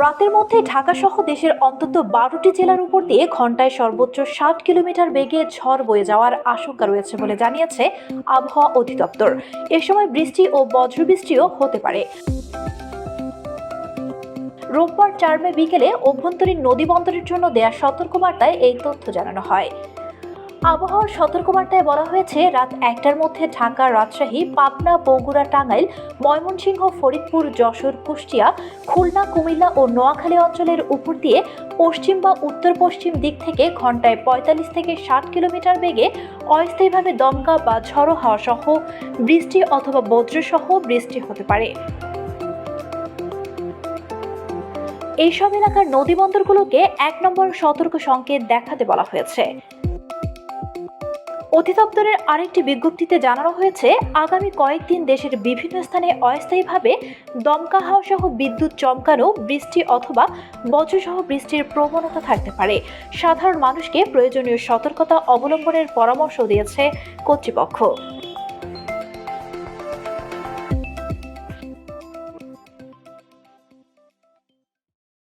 রাতের মধ্যে ঢাকা সহ দেশের অন্তত 12টি জেলার উপর দিয়ে ঘন্টায় সর্বোচ্চ 60 কিলোমিটার বেগে ঝড় বয়ে যাওয়ার আশঙ্কা রয়েছে বলে জানিয়েছে আবহাওয়া অধিদপ্তর। এ সময় বৃষ্টি ও বজ্রবৃষ্টিও হতে পারে। রোববার 4 মে বিকেলে অভ্যন্তরীণ নদী বন্দরের জন্য দেয়া সতর্কবার্তায় এই তথ্য জানানো হয়। আবহাওয়ার সতর্কবার্তায় বলা হয়েছে, রাত 1টার মধ্যে ঢাকা, রাজশাহী, পাবনা, বগুড়া, টাঙ্গাইল, ময়মনসিংহ, ফরিদপুর, যশোর, কুষ্টিয়া, খুলনা, কুমিল্লা ও নোয়াখালী অঞ্চলের উপর দিয়ে পশ্চিম বা উত্তর পশ্চিম দিক থেকে ঘন্টায় 45 থেকে 60 কিলোমিটার বেগে অস্থায়ীভাবে দমকা বা ঝড়ো হাওয়া সহ বৃষ্টি অথবা বজ্রসহ বৃষ্টি হতে পারে। এইসব এলাকার নদীবন্দরগুলোকে 1 নম্বর সতর্ক সংকেত দেখাতে বলা হয়েছে। অধিদপ্তরের আরেকটি বিজ্ঞপ্তিতে জানানো হয়েছে, আগামী কয়েকদিন দেশের বিভিন্ন স্থানে অস্থায়ীভাবে দমকা হাওয়া সহ বিদ্যুৎ চমকানো, বৃষ্টি অথবা বজ্রসহ বৃষ্টির প্রবণতা থাকতে পারে। সাধারণ মানুষকে প্রয়োজনীয় সতর্কতা অবলম্বনের পরামর্শ দিয়েছে কর্তৃপক্ষ।